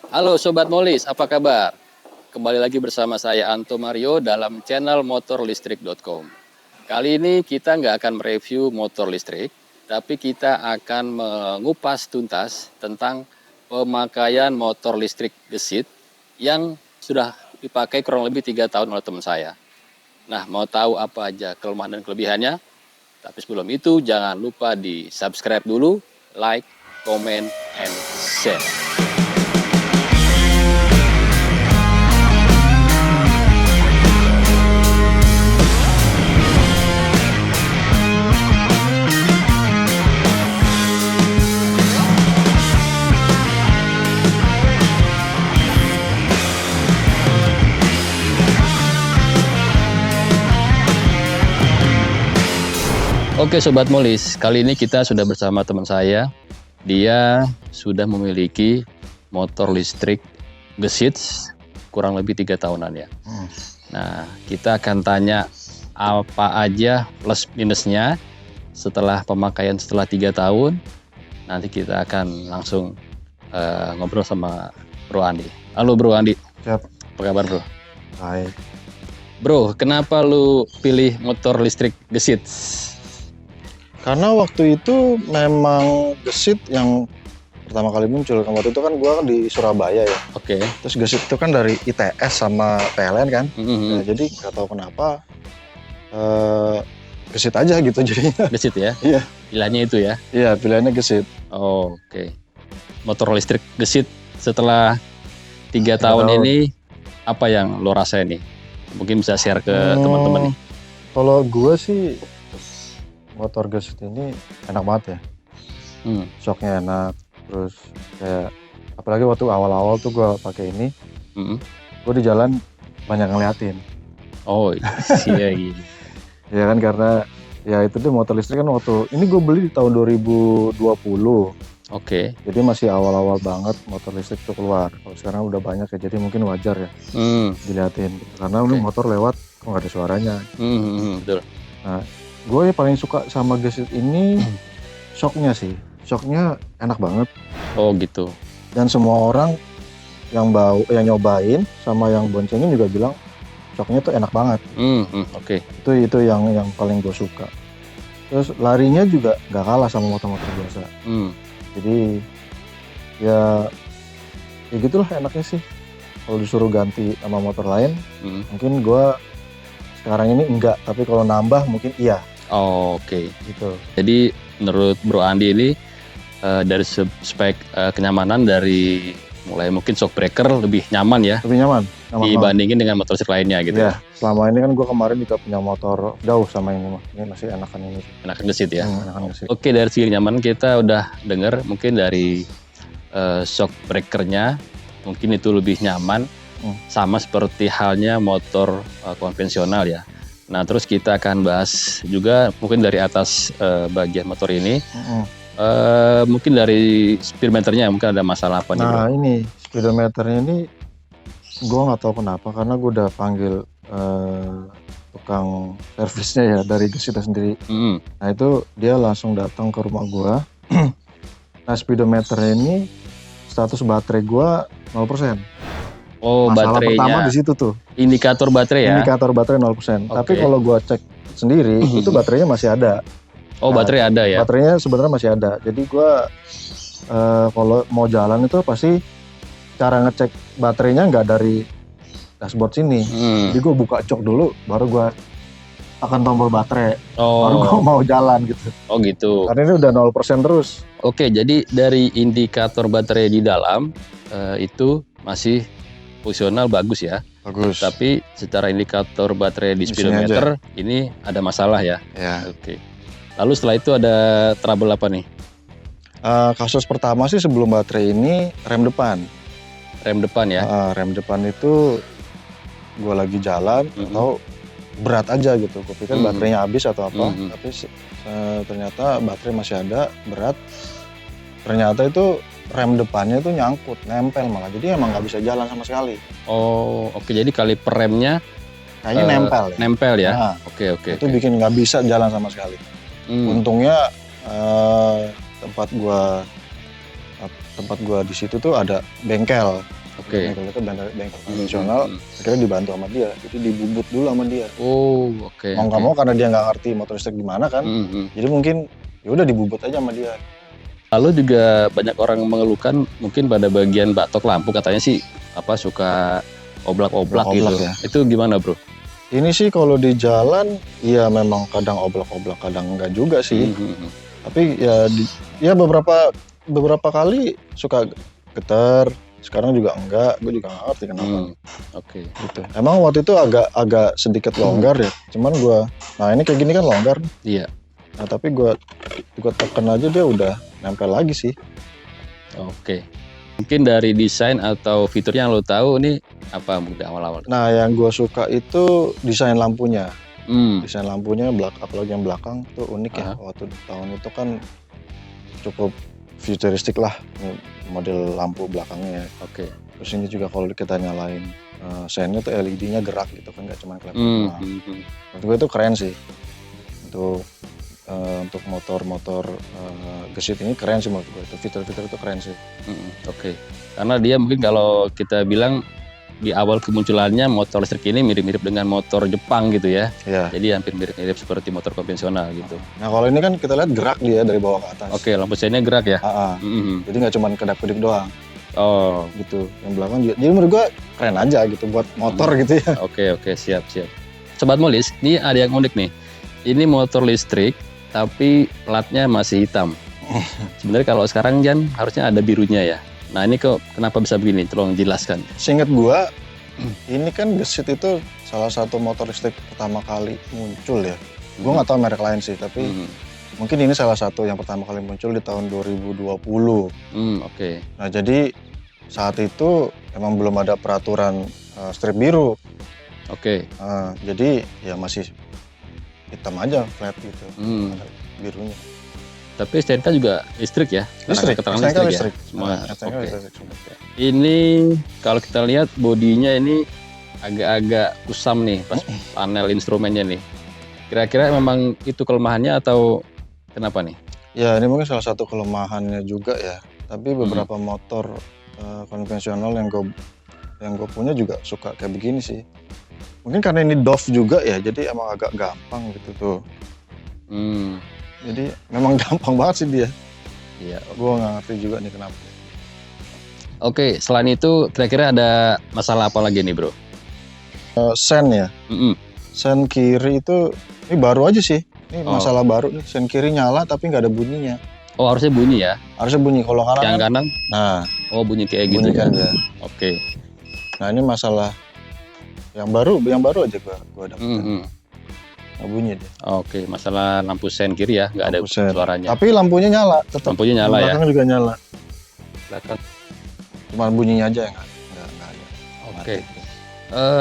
Halo Sobat Molis, apa kabar? Kembali lagi bersama saya Anto Mario dalam channel motorlistrik.com. Kali ini kita nggak akan mereview motor listrik, tapi kita akan mengupas tuntas tentang pemakaian motor listrik gesit yang sudah dipakai kurang lebih 3 tahun oleh teman saya. Nah, mau tahu apa aja kelemahan dan kelebihannya? Tapi sebelum itu jangan lupa di subscribe dulu, like, comment, and share. Oke Sobat Molis, kali ini kita sudah bersama teman saya. Dia sudah memiliki motor listrik gesit kurang lebih 3 tahunan ya. Nah, kita akan tanya apa aja plus minusnya setelah pemakaian setelah 3 tahun. Nanti kita akan langsung ngobrol sama Bro Andi. Halo Bro Andi. Siap. Apa kabar Bro? Baik. Bro, kenapa lu pilih motor listrik gesit? Karena waktu itu memang gesit yang pertama kali muncul. Waktu itu kan gua di Surabaya ya. Oke. Terus gesit itu kan dari ITS sama PLN kan. Nah, jadi nggak tahu kenapa gesit aja gitu jadinya. Gesit ya? Iya. Pilihannya itu ya? Iya, pilihannya gesit. Oh, oke. Motor listrik gesit setelah 3 3 tahun tahun. ini apa yang lo rasain nih? Mungkin bisa share ke teman-teman nih. Kalau gua sih motor gesit ini enak banget ya. Shocknya enak. Terus kayak apalagi waktu awal-awal tuh gua pakai ini, gua di jalan banyak ngeliatin. Oh iya gitu. Ya kan karena ya itu tuh motor listrik kan waktu ini gue beli di tahun 2020. Oke. Jadi masih awal-awal banget motor listrik tuh keluar. Kalau sekarang udah banyak ya, jadi mungkin wajar ya diliatin. Karena ini motor lewat kok nggak ada suaranya. Betul. Nah, gue yang paling suka sama gesit ini shocknya sih. Shocknya enak banget. Oh gitu. Dan semua orang yang nyobain sama yang boncengin juga bilang shocknya tuh enak banget. Oke. Itu yang paling gue suka. Terus larinya juga nggak kalah sama motor-motor biasa. Jadi ya gitulah enaknya sih. Kalau disuruh ganti sama motor lain, mungkin gue sekarang ini enggak. Tapi kalau nambah mungkin iya. Oh, oke. Gitu. Jadi menurut Bro Andi ini dari spek kenyamanan dari mulai mungkin shock breaker lebih nyaman ya? Lebih nyaman dibandingin dengan motor listrik lainnya gitu ya. Selama ini kan gue kemarin juga punya motor jauh sama ini mah. Ini masih enakan ini sih. Enakan gesit ya? Enakan gesit. Oke, dari segi kenyamanan kita udah dengar mungkin dari shock breakernya mungkin itu lebih nyaman sama seperti halnya motor konvensional ya. Nah terus kita akan bahas juga mungkin dari atas bagian motor ini mungkin dari speedometernya mungkin ada masalah apa nih Bro? Nah ini speedometernya ini gue nggak tahu kenapa, karena gue udah panggil tukang servisnya ya dari gesitnya sendiri. Nah itu dia langsung datang ke rumah gue. Nah speedometernya ini status baterai gue 0%. Oh, masalah baterainya pertama di situ tuh. Indikator baterai ya? Indikator baterai 0%. Tapi kalau gue cek sendiri itu baterainya masih ada. Oh, baterai ada ya? Baterainya sebenarnya masih ada. Jadi gue kalau mau jalan itu pasti cara ngecek baterainya nggak dari dashboard sini. Jadi gue buka jok dulu, baru gue akan tombol baterai. Baru gue mau jalan gitu. Oh gitu. Karena ini udah 0% terus. Oke, jadi dari indikator baterai di dalam itu masih fungsional bagus ya. Bagus. Tapi secara indikator baterai di speedometer ini ada masalah ya. Ya. Oke. Lalu setelah itu ada trouble apa nih? Kasus pertama sih sebelum baterai ini rem depan. Rem depan ya? Rem depan itu gue lagi jalan atau berat aja gitu. Gue pikir baterainya habis atau apa. Tapi ternyata baterai masih ada, berat. Ternyata itu rem depannya itu nyangkut, nempel malah. Jadi emang nggak bisa jalan sama sekali. Oh, oke. Jadi kaliper remnya kayaknya nempel ya. Nempel ya? Nah, Oke. Itu bikin nggak bisa jalan sama sekali. Untungnya tempat gua di situ tuh ada bengkel. Oke. Bengkel itu bengkel konvensional. Akhirnya dibantu sama dia, jadi dibubut dulu sama dia. Oh, oke. Mau nggak mau karena dia nggak ngerti motor listrik gimana kan, jadi mungkin ya udah dibubut aja sama dia. Lalu juga banyak orang mengeluhkan mungkin pada bagian batok lampu katanya sih suka oblak-oblak gitu. Ya. Itu gimana, Bro? Ini sih kalau di jalan ya memang kadang oblak-oblak, kadang enggak juga sih. Tapi ya beberapa kali suka getar. Sekarang juga enggak, gue juga nggak ngerti kenapa. Oke. Gitu. Emang waktu itu agak sedikit longgar ya. Cuman nah ini kayak gini kan longgar. Iya. Nah tapi gue tekan aja dia udah nempel lagi sih. Oke. Mungkin dari desain atau fiturnya yang lo tahu ini apa mungkin awal-awal? Nah yang gue suka itu desain lampunya. Desain lampunya apalagi yang belakang tuh unik ya. Waktu tahun itu kan cukup futuristik lah model lampu belakangnya ya. Oke. Terus ini juga kalau kita nyalain sennya tuh LED-nya gerak gitu kan, nggak cuma kelihatan. Menurut gue itu keren sih. Untuk motor-motor gesit ini keren sih menurut gue. Itu fitur-fitur itu keren sih. Oke. Karena dia mungkin kalau kita bilang di awal kemunculannya motor listrik ini mirip-mirip dengan motor Jepang gitu ya. Iya. Jadi hampir mirip-mirip seperti motor konvensional gitu. Nah kalau ini kan kita lihat gerak dia dari bawah ke atas. Oke, lampu seinnya gerak ya. Jadi nggak cuma kedap-kedip doang. Oh, gitu. Yang belakang juga. Jadi menurut gue keren aja gitu buat motor gitu ya. Oke, siap. Sobat Molis, ini ada yang unik nih. Ini motor listrik tapi platnya masih hitam. Sebenarnya kalau sekarang Jan harusnya ada birunya ya. Nah ini kok kenapa bisa begini? Tolong jelaskan. Seingat gua, ini kan gesit itu salah satu motor listrik pertama kali muncul ya. Gua nggak tahu merek lain sih, tapi mungkin ini salah satu yang pertama kali muncul di tahun 2020. Oke. Nah jadi saat itu emang belum ada peraturan strip biru. Oke. Jadi ya masih hitam aja flat gitu, birunya. Tapi STNK juga listrik ya? Listrik, STNK listrik. Ya? Semua. Oke. Ini kalau kita lihat bodinya ini agak-agak kusam nih pas panel instrumennya nih. Kira-kira memang itu kelemahannya atau kenapa nih? Ya ini mungkin salah satu kelemahannya juga ya. Tapi beberapa motor konvensional yang gue punya juga suka kayak begini sih. Mungkin karena ini DOF juga ya, jadi emang agak gampang gitu tuh. Jadi memang gampang banget sih dia. Iya. Gue nggak ngerti juga nih kenapa. Oke, selain itu kira-kira ada masalah apa lagi nih bro? Sen ya. Sen kiri itu ini baru aja sih. Ini masalah baru nih. Sen kiri nyala tapi nggak ada bunyinya. Oh harusnya bunyi ya? Harusnya bunyi. Kalau kanan. Yang kanan? Nah. Oh bunyi kayak bunyi gitu kan ya? Ya. Oke. Nah ini masalah yang baru aja gua dapetin. Nggak bunyi deh. Oke, masalah lampu sen kiri ya, nggak ada suaranya. Tapi lampunya nyala tetap. Lampunya nyala ya? Belakang juga nyala. Belakang. Cuma bunyinya aja yang nggak ada. Oke.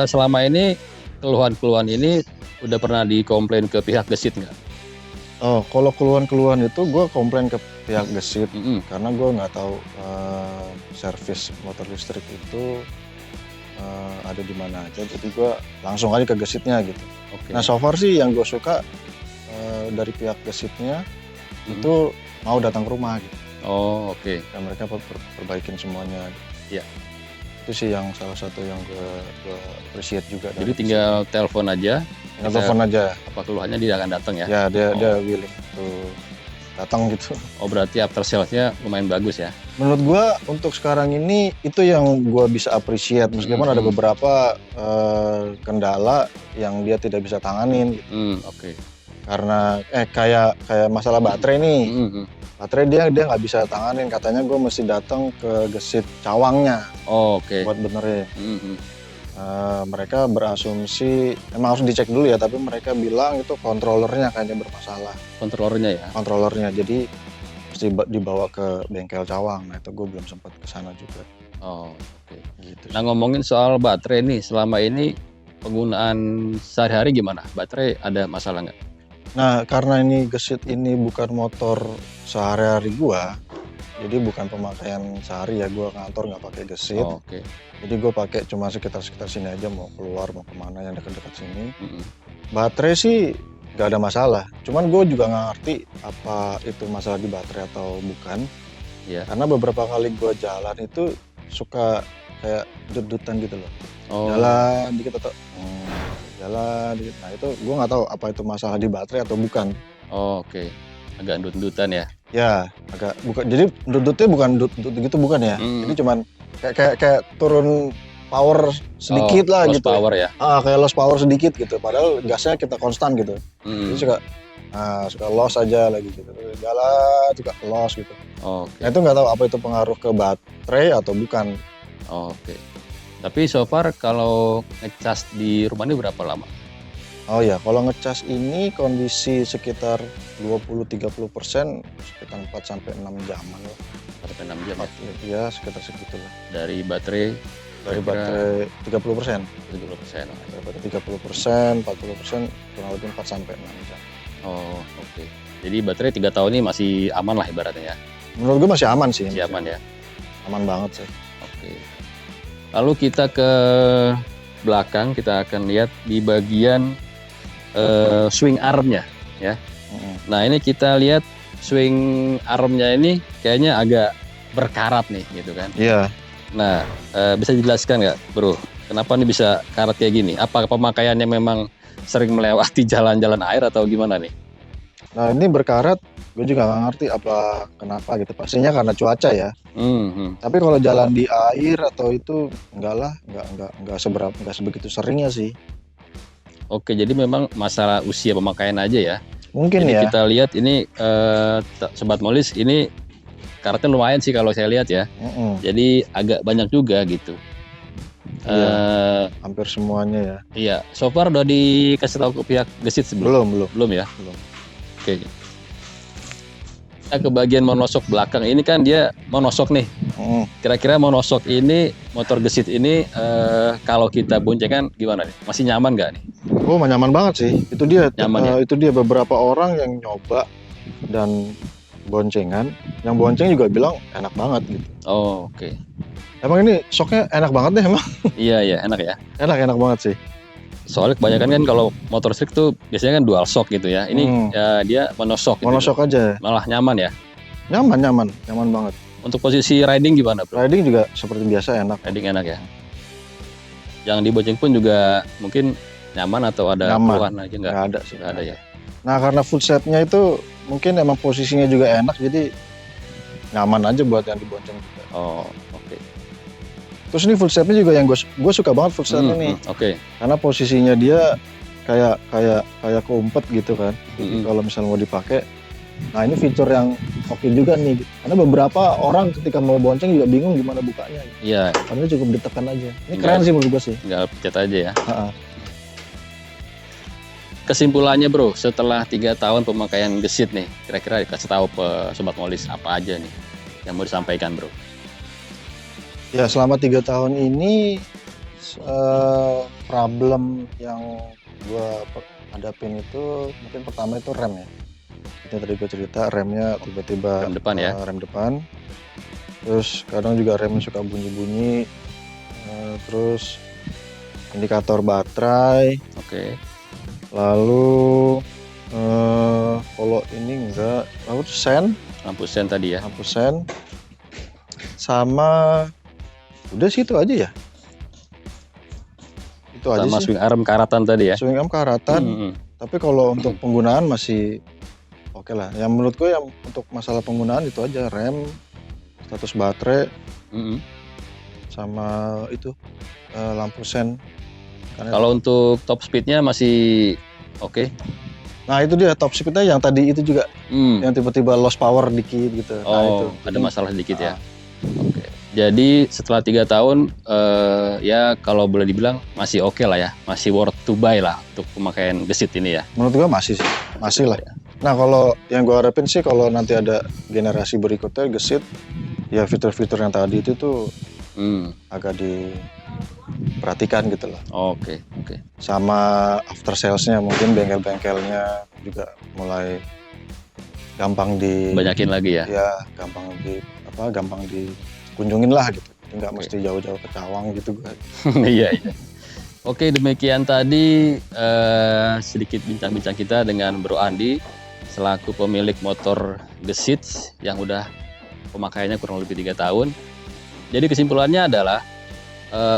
Selama ini keluhan-keluhan ini udah pernah dikomplain ke pihak gesit nggak? Oh, kalau keluhan-keluhan itu gue komplain ke pihak gesit karena gue nggak tahu servis motor listrik itu ada di mana aja, jadi gue langsung aja ke gesitnya gitu. Okay. Nah so far sih yang gue suka dari pihak gesitnya itu mau datang ke rumah gitu. Oh oke. Dan mereka perbaikin semuanya. Iya. Itu sih yang salah satu yang gue appreciate juga. Jadi tinggal telepon aja. Telepon aja. Apa keluhannya dia akan datang ya? Ya dia willing tuh datang gitu. Oh berarti after salesnya lumayan bagus ya? Menurut gue untuk sekarang ini itu yang gue bisa appreciate meskipun ada beberapa kendala yang dia tidak bisa tanganin gitu. Oke. Karena kayak masalah baterai nih. Baterai dia nggak bisa tanganin, katanya gue mesti datang ke gesit cawangnya. Oh, oke. Buat benerin. Mereka berasumsi emang harus dicek dulu ya, tapi mereka bilang itu kontrolernya kayaknya bermasalah. Kontrolernya ya? Kontrolernya, jadi mesti dibawa ke bengkel cawang. Nah itu gue belum sempat ke sana juga. Oh oke. Gitu. Nah ngomongin soal baterai nih, selama ini penggunaan sehari-hari gimana? Baterai ada masalah nggak? Nah karena ini gesit ini bukan motor sehari-hari gue, jadi bukan pemakaian sehari ya, gue kantor nggak pakai gesit. Oh, oke. Jadi gue pakai cuma sekitar sini aja, mau keluar mau kemana yang dekat-dekat sini. Baterai sih nggak ada masalah. Cuman gue juga nggak ngerti apa itu masalah di baterai atau bukan. Yeah. Karena beberapa kali gue jalan itu suka kayak dut-dutan gitu loh. Oh. Jalan dikit atau jalan dikit. Nah itu gue nggak tahu apa itu masalah di baterai atau bukan. Oh, oke. Agak dut-dutan ya. Ya agak bukan. Jadi dut-dutnya bukan dut-dut gitu bukan ya. Jadi cuman kayak turun power sedikit lah lost gitu. Power ya. Kayak lost power sedikit gitu. Padahal gasnya kita konstan gitu. Jadi suka loss aja lagi gitu. Jalan suka loss gitu. Oke. Nah itu nggak tahu apa itu pengaruh ke baterai atau bukan. Oke. Tapi so far kalau ngecas di rumah ini berapa lama? Oh ya, kalau ngecas ini kondisi sekitar 20-30% sekitar 4-6 jaman lah. 4-6 jam ya? Ya sekitar segitulah. Dari baterai? Dari baterai 30%. 30%. Dari baterai 30%, 40% kurang lebih 4-6 jam. Oh, oke. Jadi baterai 3 tahun ini masih aman lah ibaratnya ya? Menurut gue masih aman sih. Masih aman ya? Aman banget sih. Oke. Lalu kita ke belakang, kita akan lihat di bagian swing armnya ya. Nah ini kita lihat swing armnya ini kayaknya agak berkarat nih gitu kan. Iya. Nah bisa dijelaskan nggak bro, kenapa nih bisa karat kayak gini? Apa pemakaiannya memang sering melewati jalan-jalan air atau gimana nih? Nah ini berkarat, gue juga nggak ngerti kenapa gitu. Pastinya karena cuaca ya. Tapi kalau jalan di air atau itu enggak lah, enggak sebegitu seringnya sih. Oke, jadi memang masalah usia pemakaian aja ya. Mungkin jadi ya. Kita lihat ini Sobat Molis ini karatnya lumayan sih kalau saya lihat ya. Jadi agak banyak juga gitu. Iya, hampir semuanya ya. Iya, so far udah dikasih tahu ke pihak Gesit sebelum? Belum ya? Belum. Oke. Kita ke bagian monosok belakang ini kan dia monosok nih. Kira-kira monosok ini, motor Gesit ini kalau kita boncengan gimana nih? Masih nyaman nggak nih? Oh, nyaman banget sih. Itu dia. Nyaman ya? Itu dia beberapa orang yang nyoba dan boncengan, yang bonceng juga bilang enak banget gitu. Oh, oke. Emang ini shocknya enak banget deh emang. Iya, enak ya. Enak banget sih. Soalnya kebanyakan kan kalau motor listrik tuh biasanya kan dual shock gitu ya. Ini ya, dia monoshock gitu. Monoshock aja. Malah nyaman ya? Nyaman banget. Untuk posisi riding gimana bro? Riding juga seperti biasa enak. Riding enak ya? Yang dibonceng pun juga mungkin nyaman atau ada keluhan aja nggak? Nggak ada sih. Nggak ada ya? Nah karena full setnya itu mungkin emang posisinya juga enak, jadi nyaman aja buat yang dibonceng juga. Oh, oke. Terus ini full setnya juga yang gue suka banget full setnya nih. Oke. Karena posisinya dia kayak keumpet gitu kan. Kalau misalnya mau dipakai. Nah ini fitur yang oke juga nih. Karena beberapa orang ketika mau bonceng juga bingung gimana bukanya. Iya. Karena cukup ditekan aja. Ini keren sih menurut gue sih. Tinggal pencet aja ya. Kesimpulannya bro, setelah 3 tahun pemakaian Gesit nih, kira-kira dikasih tahu ke Sobat Molis apa aja nih yang mau disampaikan bro? Ya selama 3 tahun ini problem yang gue hadapin itu mungkin pertama itu rem ya. Itu tadi gue cerita remnya tiba-tiba rem depan ya. Rem depan. Terus kadang juga remnya suka bunyi-bunyi. Terus indikator baterai. Oke. Lalu kalau ini enggak, lampu sen tadi ya. Lampu sen. Sama udah sih itu aja ya. Itu aja sih. Sama swing arm karatan tadi ya. Swing arm karatan. Tapi kalau untuk penggunaan masih oke lah. Yang menurut gue yang untuk masalah penggunaan itu aja, rem, status baterai, sama itu lampu sen. Kalau untuk top speednya masih oke? Nah itu dia top speednya yang tadi itu juga yang tiba-tiba lost power dikit gitu. Oh, nah, itu. Ada masalah dikit ya. Oke. Jadi setelah 3 tahun ya kalau boleh dibilang masih oke lah ya, masih worth to buy lah untuk pemakaian Gesit ini ya. Menurut gua masih lah. Ya. Nah kalau yang gua harapin sih kalau nanti ada generasi berikutnya Gesit, ya fitur-fitur yang tadi itu tuh agak diperhatikan gitu loh. Oke. Sama after salesnya mungkin bengkel-bengkelnya juga mulai gampang banyakin lagi ya. Ya gampang dikunjungin lah gitu. Nggak mesti jauh-jauh ke Cawang gitu gue. Iya. Oke, demikian tadi sedikit bincang-bincang kita dengan Bro Andi selaku pemilik motor Gesit yang udah pemakaiannya kurang lebih 3 tahun. Jadi kesimpulannya adalah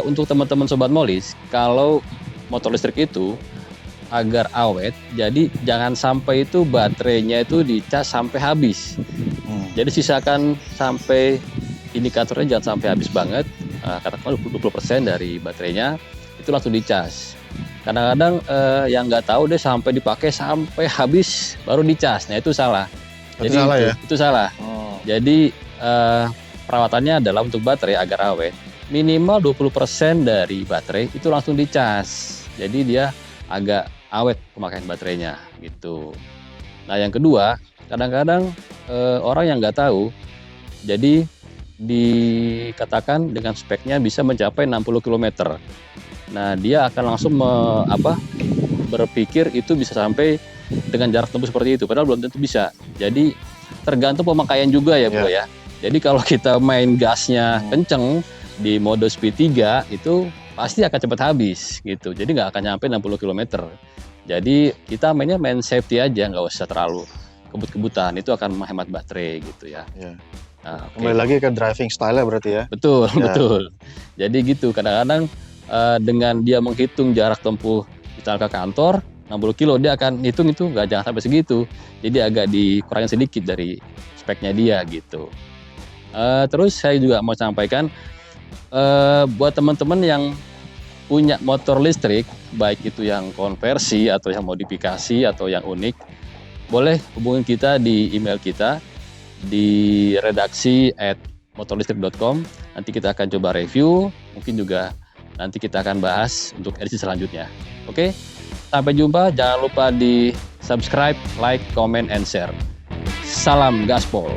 untuk teman-teman sobat molis, kalau motor listrik itu agar awet, jadi jangan sampai itu baterainya itu dicas sampai habis. Jadi sisakan sampai indikatornya jangan sampai habis banget, katakanlah 20% dari baterainya itu langsung dicas. Kadang-kadang yang nggak tahu deh sampai dipakai sampai habis baru dicas, nah itu salah. Jadi salah ya? Itu salah. Jadi perawatannya adalah untuk baterai agar awet, minimal 20% dari baterai itu langsung dicas. Jadi dia agak awet pemakaian baterainya gitu. Nah yang kedua, kadang-kadang orang yang nggak tahu, jadi dikatakan dengan speknya bisa mencapai 60 km. Nah dia akan langsung berpikir itu bisa sampai dengan jarak tempuh seperti itu, padahal belum tentu bisa. Jadi tergantung pemakaian juga ya bro ya. Jadi kalau kita main gasnya kenceng di mode speed 3 itu pasti akan cepat habis gitu. Jadi nggak akan nyampe 60 km. Jadi kita main safety aja, nggak usah terlalu kebut-kebutan, itu akan menghemat baterai gitu ya. Nah, kembali lagi ke driving style berarti ya. Betul. Jadi gitu, kadang-kadang dengan dia menghitung jarak tempuh misalnya ke kantor 60 kilo, dia akan hitung itu jangan sampai segitu. Jadi agak dikurangi sedikit dari speknya dia gitu. Terus saya juga mau sampaikan buat teman-teman yang punya motor listrik, baik itu yang konversi atau yang modifikasi atau yang unik, boleh hubungin kita di email kita di redaksi@motorlistrik.com. Nanti kita akan coba review, mungkin juga nanti kita akan bahas untuk edisi selanjutnya. Oke, sampai jumpa. Jangan lupa di subscribe, like, comment, and share. Salam gaspol.